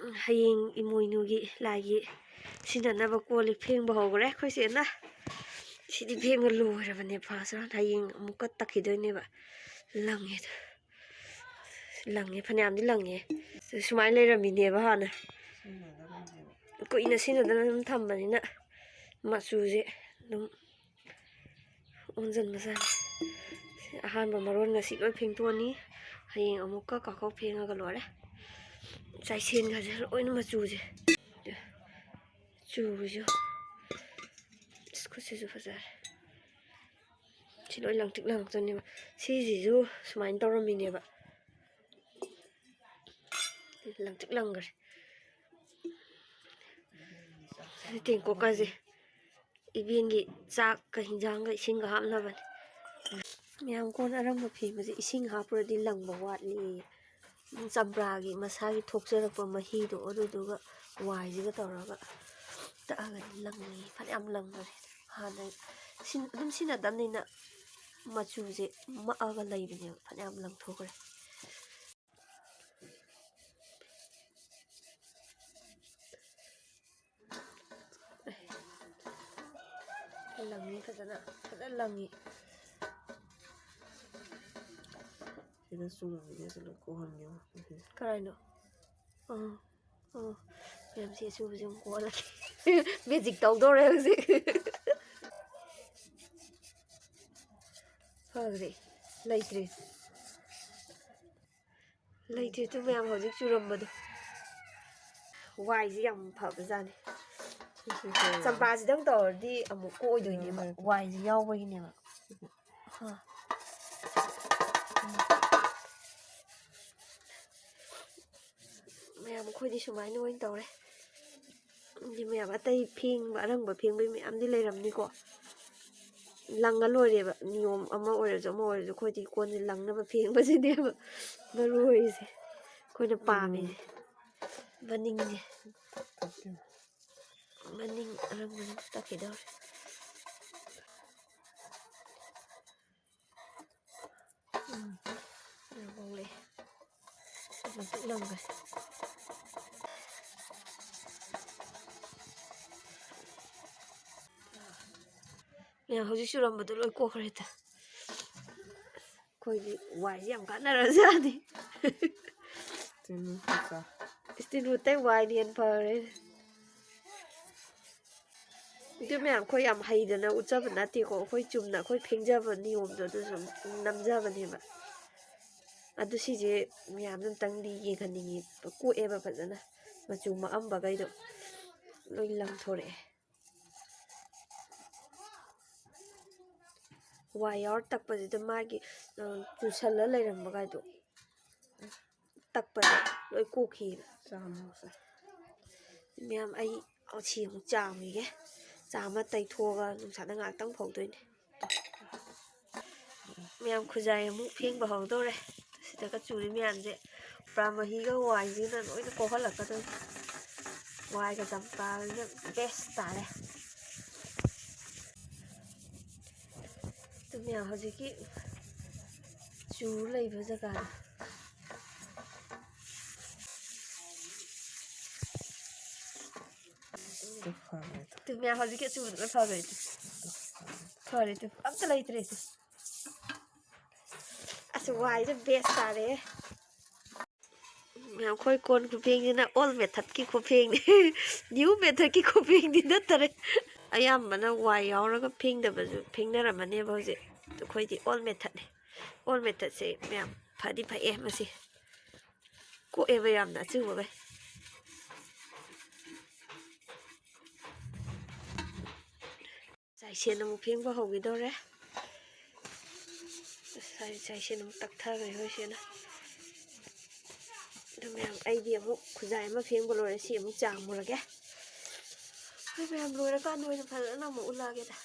Hayeng imoinugi lagi sinanaba kolik phengba hogre khoi sena sidi phengga loirabane phasran hayeng amuka takhidoineba lange lange phanyamdi lange sumai leiramine ba hana koina sinadana dum thambanina machuje dum onjan masan ahanba maron ngasi loi phengtoni hayeng amuka kakau phengaga lore Chaisin ga jar oina machuje chujo iskuse ju fazar chiloi langtik langtoni si jiju sumain tawramine ba langtik langgar tengko kaje ibingi chak ka hinjang ga ising ga hapnaban miyam kon aramba phi maje ising hapuradi langba watli Chambragi masagi thokjarapa mahido aduduga waijiga tawraga ta'aga langi phalyam langare hana dum sinadamnina machuje ma'aga leibine phalyam langthokre langi fazana langi Sida sulam dia sila kohan niya. Karaino. Miyam si subu jung ko lagi. Magic tawdore hauzik. Fagre. Leitre. Leitre tu miyam hauzik churambado. Wai ji yam phabajani. Champa ji dang tawrdi amuk ko oidoineba. Wai ji yawbagineba. Ha. Mẹ khôi đi xuống máy nuôi anh tàu đấy thì mẹ bắt tay phim và đang bởi phim với mẹ em đi lấy làm đi quoi lăng cái lôi đấy nhiều mà ôi rồi khôi thì quân thì lăng nó mà phim với gì đấy mà rồi gì khôi nó bà mình và ninh gì mà ninh đang mình ta phải đâu vòng này mình tự lăng rồi Mẹ hꯧji surambado loi kokhreta koigi wai yam kanara jani Tinu pisa. istinu tai wai nian pare itu mẹ khoi yam haidana uchaba nati ko khoi chumna khoi phengjaba niyom do du sum namjaba neba adu sije miyam dum tangdi yenghaningi ko eba phajana machu ma amba gaido loi lang thore wire takpasida magi chusalla leiramma gaido takpada loi kokhi Sama. miyam ai auchi mu chamige chama taithoga nungsada ngaktang phaudoine miyam khujai mu phengba hawdore sida ka churi miyam je pramahi ga wai ji na loi ko halakada wai ga champa ga best tare mẹ hꯧji ki chu leiba jaga tu mẹ houji ki chu na phare tu amta leitre tu asu wai je best tare mẹ khoi kon ku pheng ni na all method ki ku pheng ni new method ki ku pheng ni na tare ayambana wai yauraga phengdabasu phengnaramane bauji to khoidi all method se ma'am phadi phae masi ko eba yamna chuba bai chaisen amu phengba hogi dore chaisen amu takthar gai hoisena to ma'am aidi amu khujai ama phengba lore si amu chamurage ma'am lore ka noina phana amu ulage da